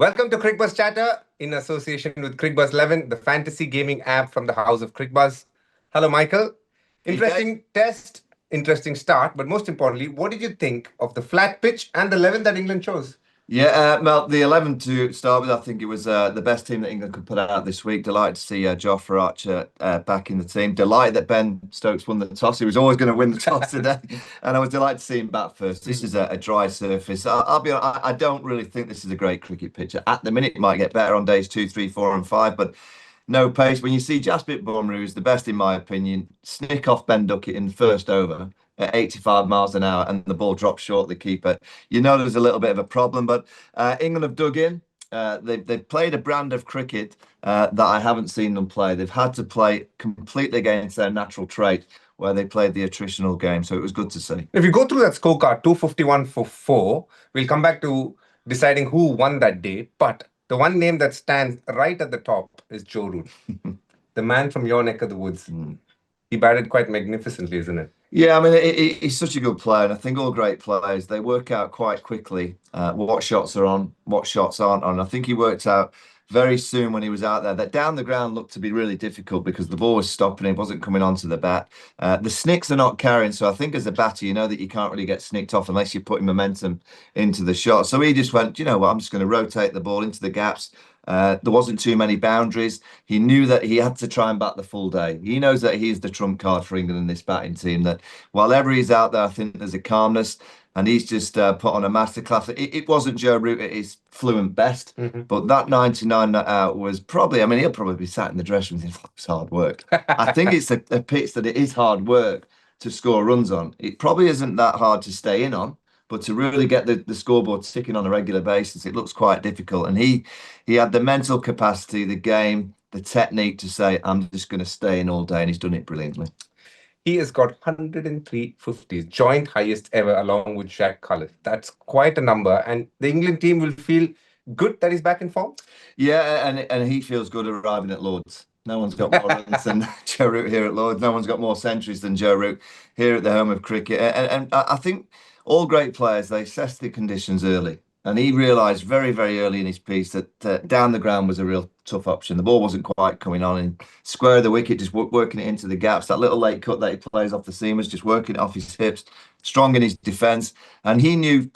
Welcome to Cricbuzz Chatter in association with Cricbuzz 11, the fantasy gaming app from the house of Cricbuzz. Hello, Michael. Interesting test, interesting start, but most importantly, what did you think of the flat pitch and the 11 that England chose? Yeah, Mel, the 11 to start with, I think it was the best team that England could put out this week. Delighted to see Jofra Archer back in the team. Delighted that Ben Stokes won the toss. He was always going to win the toss today. And I was delighted to see him bat first. This is a dry surface. I'll be honest, I don't really think this is a great cricket pitch. At the minute, it might get better on days 2, 3, 4 and 5, but no pace. When you see Jasprit Bumrah, who's the best in my opinion, snick off Ben Duckett in the first over at 85 miles an hour and the ball drops short the keeper, you know there's a little bit of a problem. But England have dug in. They've played a brand of cricket that I haven't seen them play. They've had to play completely against their natural trait where they played the attritional game. So it was good to see. If you go through that scorecard, 251 for 4, we'll come back to deciding who won that day. But the one name that stands right at the top is Joe Root, the man from your neck of the woods. He batted quite magnificently, isn't it? Yeah, I mean, he's such a good player, and I think all great players, they work out quite quickly what shots are on, what shots aren't on. I think he worked out very soon when he was out there that down the ground looked to be really difficult because the ball was stopping, it wasn't coming onto the bat. The snicks are not carrying, so I think as a batter, you know that you can't really get snicked off unless you're putting momentum into the shot. So he just went, you know what, I'm just going to rotate the ball into the gaps. There wasn't too many boundaries. He knew that he had to try and bat the full day. He knows that he's the trump card for England in this batting team, that while he's out there, I think there's a calmness, and he's just put on a masterclass. It wasn't Joe Root at his fluent best, but that 99 not out was probably, I mean, he'll probably be sat in the dressing room thinking, it's hard work. I think it's a pitch that it is hard work to score runs on. It probably isn't that hard to stay in on, but to really get the scoreboard ticking on a regular basis, it looks quite difficult. And he had the mental capacity, the game, the technique to say, I'm just going to stay in all day, and he's done it brilliantly. He has got 103 50s, joint highest ever, along with Zak Crawley. That's quite a number. And the England team will feel good that he's back in form? Yeah, and he feels good arriving at Lord's. No one's got more runs than Joe Root here at Lord's. No one's got more centuries than Joe Root here at the home of cricket. And I think all great players, they assess the conditions early. And he realised very, very early in his piece that down the ground was a real tough option. The ball wasn't quite coming on, and square of the wicket, just working it into the gaps. That little late cut that he plays off the seamers, just working it off his hips, strong in his defence. And he knew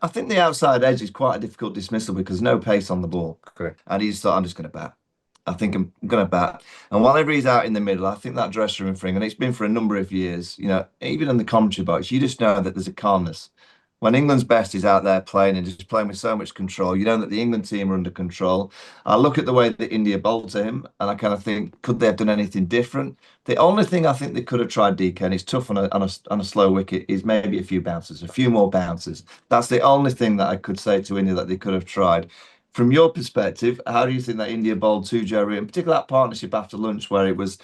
I think the outside edge is quite a difficult dismissal because no pace on the ball. Correct. And he just thought, I'm just going to bat. I think I'm going to bat. And whenever he's out in the middle, I think that dressing room for England, it's been for a number of years, you know, even in the commentary box, you just know that there's a calmness. When England's best is out there playing and just playing with so much control, you know that the England team are under control. I look at the way that India bowled to him, and I kind of think, could they have done anything different? The only thing I think they could have tried, DK, and it's tough on a slow wicket, is maybe a few bounces, a few more bounces. That's the only thing that I could say to India that they could have tried. From your perspective, how do you think that India bowled to Joe Root, in particular that partnership after lunch where it was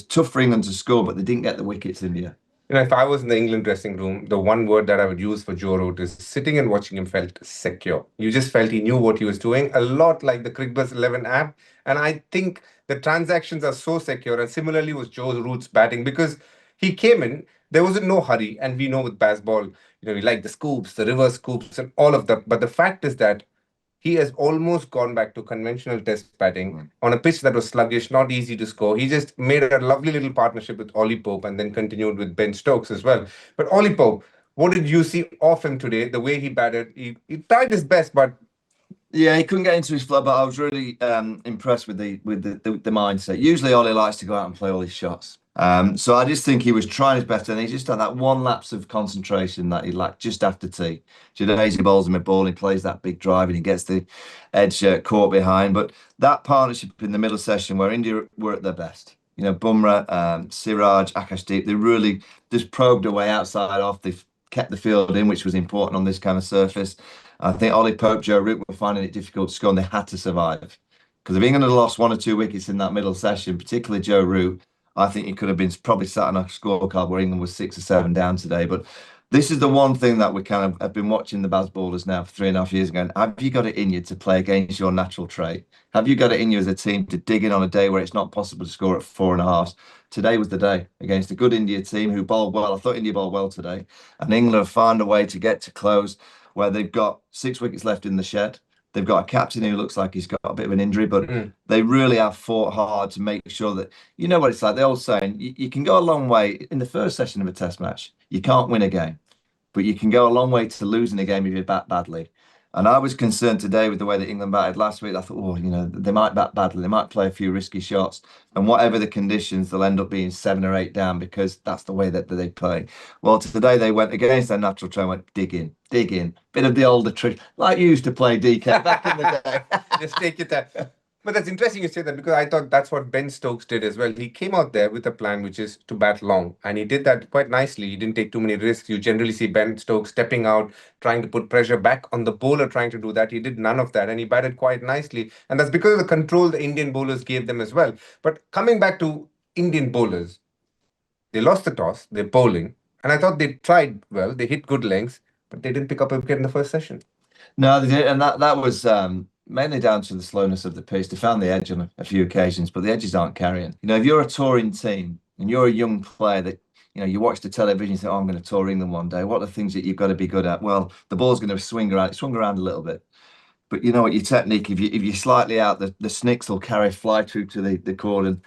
tough for England to score, but they didn't get the wickets, India? You know, if I was in the England dressing room, the one word that I would use for Joe Root is sitting and watching him felt secure. You just felt he knew what he was doing, a lot like the Cricbuzz 11 app. And I think the transactions are so secure. And similarly was Joe Root's batting, because he came in, there wasn't no hurry. And we know with Bazball, you know, we like the scoops, the reverse scoops and all of that. But the fact is that he has almost gone back to conventional test batting on a pitch that was sluggish, not easy to score. He just made a lovely little partnership with Ollie Pope and then continued with Ben Stokes as well. But Ollie Pope, what did you see of him today? The way he batted, he tried his best, but yeah, he couldn't get into his flow. But I was really impressed with the mindset. Usually, Ollie likes to go out and play all his shots. So I just think he was trying his best, and he just had that one lapse of concentration that he lacked just after tea. Jadazy bowls him a ball, and he plays that big drive, and he gets the edge caught behind. But that partnership in the middle session where India were at their best, you know, Bumrah, Siraj, Akashdeep, they really just probed away outside off. They've kept the field in, which was important on this kind of surface. I think Ollie Pope, Joe Root were finding it difficult to score, and they had to survive. Because if England had lost 1 or 2 wickets in that middle session, particularly Joe Root, I think he could have been probably sat on a scorecard where England was 6 or 7 down today. But this is the one thing that we kind of have been watching the Bazballers now for 3.5 years ago. Have you got it in you to play against your natural trait? Have you got it in you as a team to dig in on a day where it's not possible to score at 4.5? Today was the day against a good India team who bowled well. I thought India bowled well today. And England have found a way to get to close where they've got 6 wickets left in the shed. They've got a captain who looks like he's got a bit of an injury, but Mm. they really have fought hard to make sure that, you know what it's like, the old saying, you can go a long way in the first session of a test match. You can't win a game, but you can go a long way to losing a game if you bat badly. And I was concerned today with the way that England batted last week. I thought, oh, you know, they might bat badly. They might play a few risky shots. And whatever the conditions, they'll end up being 7 or 8 down because that's the way that they play. Well, today they went against their natural trend, went dig in, dig in. Bit of the older trick, like you used to play DK back in the day. Just take it there. But that's interesting you say that because I thought that's what Ben Stokes did as well. He came out there with a plan which is to bat long, and he did that quite nicely. He didn't take too many risks. You generally see Ben Stokes stepping out, trying to put pressure back on the bowler, trying to do that. He did none of that, and he batted quite nicely. And that's because of the control the Indian bowlers gave them as well. But coming back to Indian bowlers, they lost the toss, they're bowling, and I thought they tried well. They hit good lengths, but they didn't pick up a wicket in the first session. No, they did, and that was mainly down to the slowness of the pitch. They found the edge on a few occasions, but the edges aren't carrying. You know, if you're a touring team and you're a young player that you watch the television, you think, "Oh, I'm going to tour England one day." What are the things that you've got to be good at? Well, the ball's going to swing around a little bit. But you know what, your technique, if you're slightly out, the snicks will carry fly through to the cord, and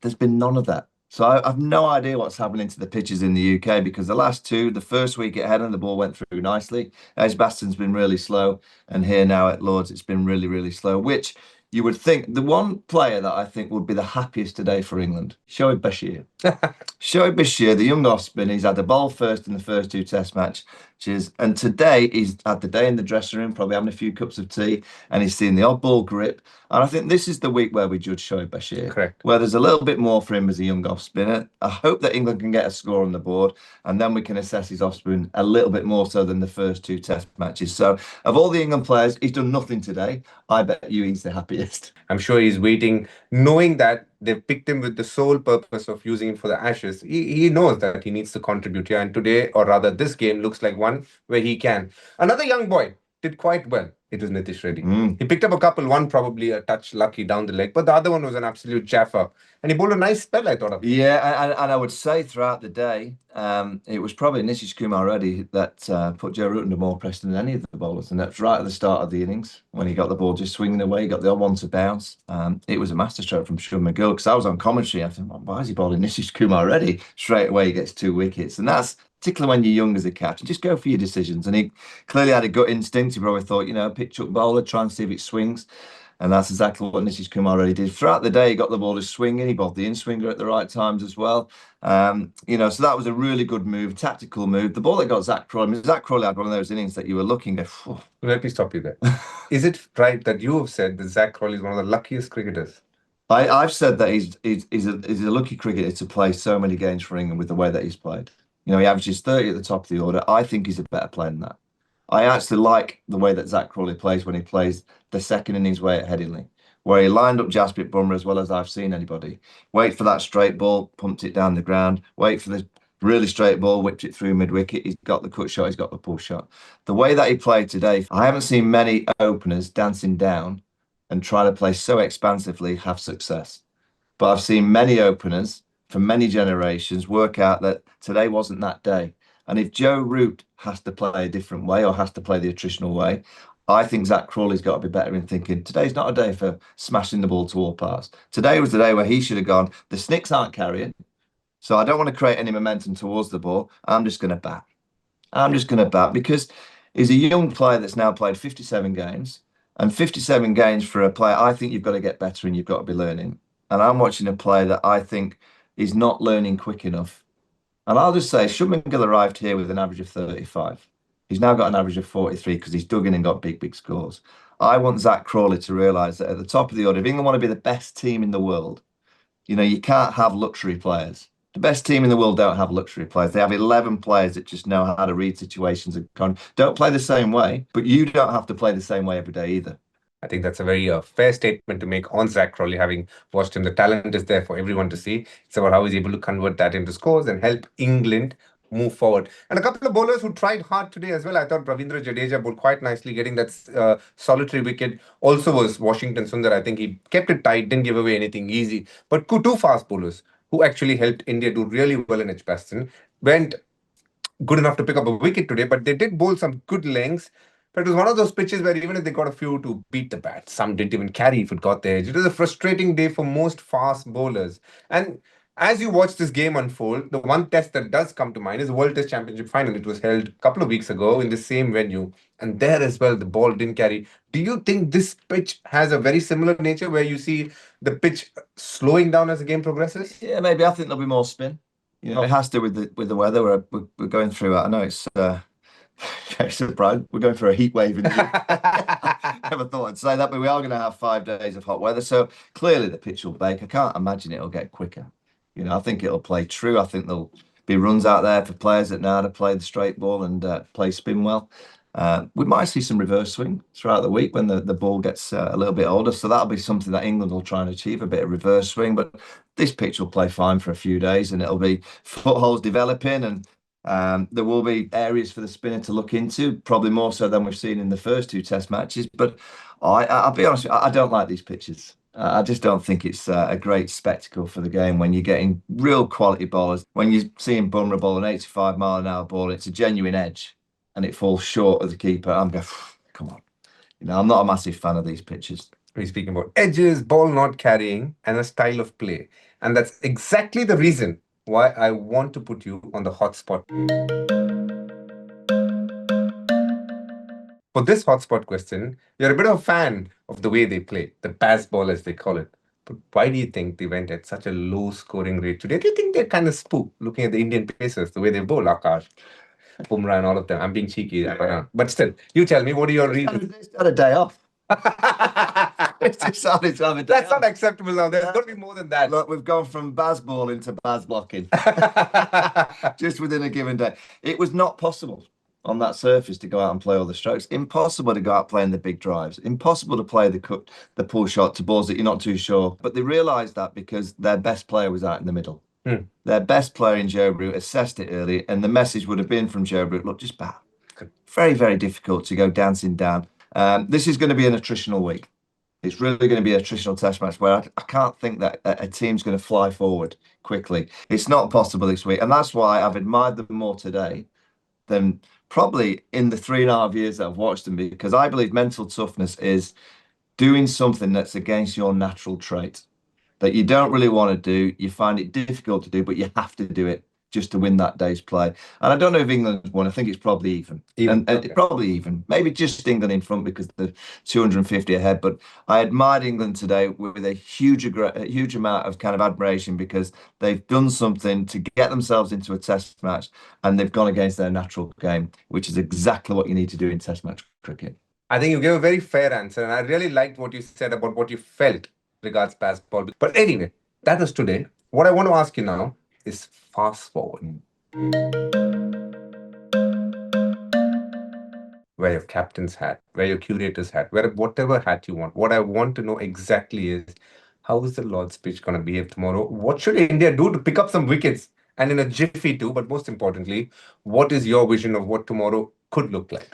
there's been none of that. So I've no idea what's happening to the pitches in the UK because the last two, the first week at Headland, the ball went through nicely. Edgbaston's been really slow, and here now at Lords, it's been really, really slow, which you would think the one player that I think would be the happiest today for England, Shoaib Bashir. Shoaib Bashir, the young off-spin, he's had the ball first in the first two test matches. And today he's had the day in the dressing room, probably having a few cups of tea, and he's seen the odd ball grip. And I think this is the week where we judge Shoaib Bashir. Correct. Where there's a little bit more for him as a young off-spinner. I hope that England can get a score on the board, and then we can assess his off-spin a little bit more so than the first two test matches. So of all the England players, he's done nothing today. I bet you he's the happiest. I'm sure he's waiting, knowing that they've picked him with the sole purpose of using him for the Ashes. He knows that he needs to contribute here. And today, or rather this game, looks like one where he can. Another young boy did quite well. It was Nitish Reddy. He picked up a couple, one probably a touch lucky down the leg, but the other one was an absolute jaffer. And he bowled a nice spell, I thought of. Yeah, and I would say throughout the day, it was probably Nitish Reddy that put Joe Root under more pressure than any of the bowlers. And that's right at the start of the innings when he got the ball just swinging away, he got the odd one to bounce. It was a masterstroke from Shubman Gill because I was on commentary. I thought, why is he bowling Nitish Reddy? Straight away, he gets 2 wickets. And that's particularly when you're young as a captain, just go for your decisions. And he clearly had a gut instinct. He probably thought, pitch up bowler, try and see if it swings. And that's exactly what Nitish already did. Throughout the day, he got the ball to swinging. He bowled the in-swinger at the right times as well. So that was a really good move, tactical move. The ball that got Zak Crawley, Zak Crawley had one of those innings that you were looking at. Let me stop you there. Is it right that you have said that Zak Crawley is one of the luckiest cricketers? I've said that he's a lucky cricketer to play so many games for England with the way that he's played. He averages 30 at the top of the order. I think he's a better player than that. I actually like the way that Zak Crawley plays when he plays the second innings way at Headingley, where he lined up Jasprit Bumrah as well as I've seen anybody. Wait for that straight ball, pumped it down the ground. Wait for the really straight ball, whipped it through mid-wicket. He's got the cut shot, he's got the pull shot. The way that he played today, I haven't seen many openers dancing down and trying to play so expansively have success. But I've seen many openers from many generations work out that today wasn't that day. And if Joe Root has to play a different way or has to play the attritional way, I think Zak Crawley's got to be better in thinking today's not a day for smashing the ball to all pass. Today was the day where he should have gone, the snicks aren't carrying, so I don't want to create any momentum towards the ball. I'm just going to bat. Because he's a young player that's now played 57 games. And 57 games for a player, I think you've got to get better and you've got to be learning. And I'm watching a player that I think is not learning quick enough. And I'll just say, Shubman Gill arrived here with an average of 35. He's now got an average of 43 because he's dug in and got big, big scores. I want Zak Crawley to realise that at the top of the order, if England want to be the best team in the world, you can't have luxury players. The best team in the world don't have luxury players. They have 11 players that just know how to read situations and don't play the same way, but you don't have to play the same way every day either. I think that's a very fair statement to make on Zak Crawley, having watched him. The talent is there for everyone to see. It's about how he's able to convert that into scores and help England move forward. And a couple of bowlers who tried hard today as well. I thought Ravindra Jadeja bowled quite nicely, getting that solitary wicket. Also was Washington Sundar. I think he kept it tight, didn't give away anything easy. But two fast bowlers who actually helped India do really well in Edgbaston went good enough to pick up a wicket today, but they did bowl some good lengths. But it was one of those pitches where even if they got a few to beat the bat, some didn't even carry if it got the edge. It was a frustrating day for most fast bowlers. And as you watch this game unfold, the one test that does come to mind is the World Test Championship final. It was held a couple of weeks ago in the same venue. And there as well, the ball didn't carry. Do you think this pitch has a very similar nature where you see the pitch slowing down as the game progresses? Yeah, maybe. I think there'll be more spin. You know, it has to with the weather. We're going through. I know it's very surprised. We're going through a heat wave in June. Never thought I'd say that, but we are going to have 5 days of hot weather. So clearly the pitch will bake. I can't imagine it'll get quicker. You know, I think it'll play true. I think there'll be runs out there for players that know how to play the straight ball and play spin well. We might see some reverse swing throughout the week when the ball gets a little bit older. So that'll be something that England will try and achieve, a bit of reverse swing. But this pitch will play fine for a few days and it'll be footholds developing and there will be areas for the spinner to look into, probably more so than we've seen in the first two test matches. But I'll be honest, I don't like these pitches. I just don't think it's a great spectacle for the game when you're getting real quality bowlers. When you're seeing Bumrah bowl an 85-mile-an-hour ball, it's a genuine edge and it falls short of the keeper. I'm going, come on. You know, I'm not a massive fan of these pitches. We're speaking about edges, ball not carrying, and a style of play. And that's exactly the reason why I want to put you on the hotspot. For this hotspot question, you're a bit of a fan of the way they play, the pass ball as they call it. But why do you think they went at such a low scoring rate today? Do you think they're kind of spooked looking at the Indian Pacers, the way they bowl, Akash, Bumrah, and all of them? I'm being cheeky, but still, you tell me, what are your reasons? It's got a day off. It's decided to have a day That's off. not acceptable now. There's got to be more than that. Look, we've gone from Baz balling to Baz blocking just within a given day. It was not possible on that surface to go out and play all the strokes. Impossible to go out playing the big drives. Impossible to play the pull shot to balls that you're not too sure. But they realised that because their best player was out in the middle. Their best player in Joe Root assessed it early, and the message would have been from Joe Root, look, just bat. Very, very difficult to go dancing down. This is going to be an attritional week. It's really going to be an attritional test match where I can't think that a team's going to fly forward quickly. It's not possible this week. And that's why I've admired them more today than probably in the 3.5 years that I've watched them, because I believe mental toughness is doing something that's against your natural trait that you don't really want to do. You find it difficult to do, but you have to do it just to win that day's play. And I don't know if England won. I think it's probably even. Okay. Probably even. Maybe just England in front because they're 250 ahead. But I admired England today with a huge amount of kind of admiration because they've done something to get themselves into a test match and they've gone against their natural game, which is exactly what you need to do in test match cricket. I think you gave a very fair answer. And I really liked what you said about what you felt regards basketball. But anyway, that was today. What I want to ask you now is fast forward. Wear your captain's hat, wear your curator's hat, wear whatever hat you want. What I want to know exactly is how is the Lord's pitch going to behave tomorrow? What should India do to pick up some wickets? And in a jiffy too, but most importantly, what is your vision of what tomorrow could look like?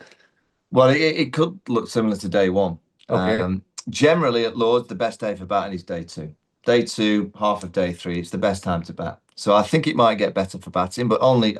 Well, it could look similar to day one. Okay. Generally at Lord's, the best day for batting is day two. Day two, half of day three, it's the best time to bat. So I think it might get better for batting, but only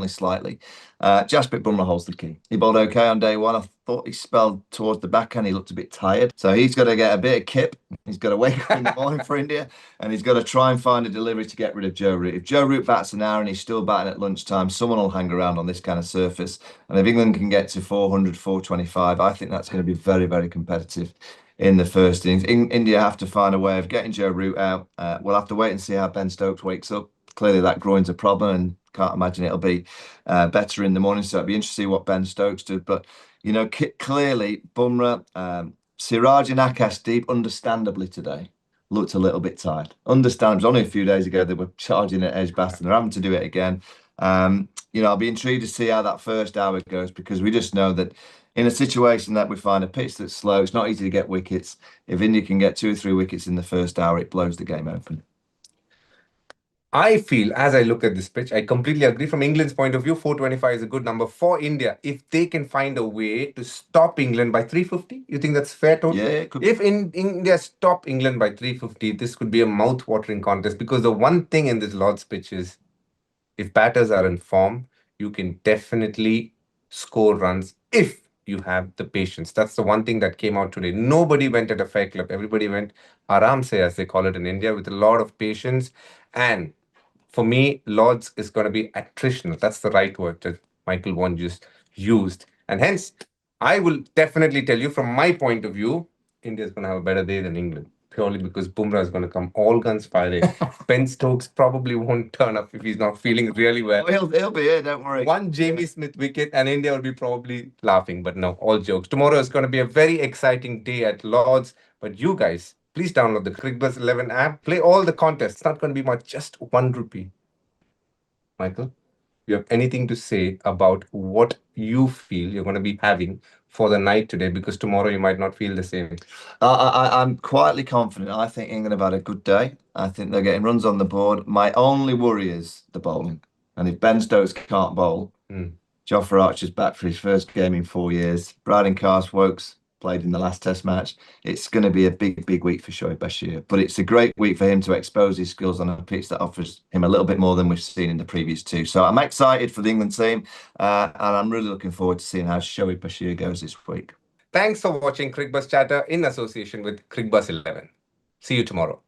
slightly. Jasprit Bumrah holds the key. He bowled okay on day one. I thought he spelled towards the backhand. He looked a bit tired. So he's got to get a bit of kip. He's got to wake up in the morning for India, and he's got to try and find a delivery to get rid of Joe Root. If Joe Root bats an hour and he's still batting at lunchtime, someone will hang around on this kind of surface. And if England can get to 400, 425, I think that's going to be very, very competitive in the first innings. India have to find a way of getting Joe Root out. We'll have to wait and see how Ben Stokes wakes up. Clearly that groin's a problem and can't imagine it'll be better in the morning. So it'll be interesting to see what Ben Stokes did. But, you know, clearly Bumrah, Siraj and Akashdeep, understandably today, looked a little bit tired. Understandably, only a few days ago they were charging at Edgbaston. They're having to do it again. You know, I'll be intrigued to see how that first hour goes because we just know that in a situation that we find a pitch that's slow, it's not easy to get wickets. If India can get 2 or 3 wickets in the first hour, it blows the game open. I feel, as I look at this pitch, I completely agree. From England's point of view, 425 is a good number for India. If they can find a way to stop England by 350, you think that's fair total? Yeah, it could. If India stop England by 350, this could be a mouth-watering contest because the one thing in this Lord's pitch is if batters are in form, you can definitely score runs if you have the patience. That's the one thing that came out today. Nobody went at a fair clip. Everybody went aram se, as they call it in India, with a lot of patience. And for me, Lords is going to be attritional. That's the right word that Michael Vaughan just used. And hence, I will definitely tell you from my point of view, India is going to have a better day than England. Purely because Bumrah is going to come all guns firing. Ben Stokes probably won't turn up if he's not feeling really well. Oh, he'll be here, don't worry. One Jamie Smith wicket and India will be probably laughing. But no, all jokes. Tomorrow is going to be a very exciting day at Lords. But you guys, please download the Cricbuzz 11 app. Play all the contests. It's not going to be much, just 1 rupee. Michael, you have anything to say about what you feel you're going to be having for the night today? Because tomorrow you might not feel the same. I'm quietly confident. I think England have had a good day. I think they're getting runs on the board. My only worry is the bowling. And if Ben Stokes can't bowl, Jofra Archer's back for his first game in 4 years. Brydon Carstwokes played in the last Test match. It's going to be a big week for Shoaib Bashir. But it's a great week for him to expose his skills on a pitch that offers him a little bit more than we've seen in the previous two. So I'm excited for the England team, and I'm really looking forward to seeing how Shoaib Bashir goes this week. Thanks for watching Cricbuzz Chatter in association with Cricbuzz 11. See you tomorrow.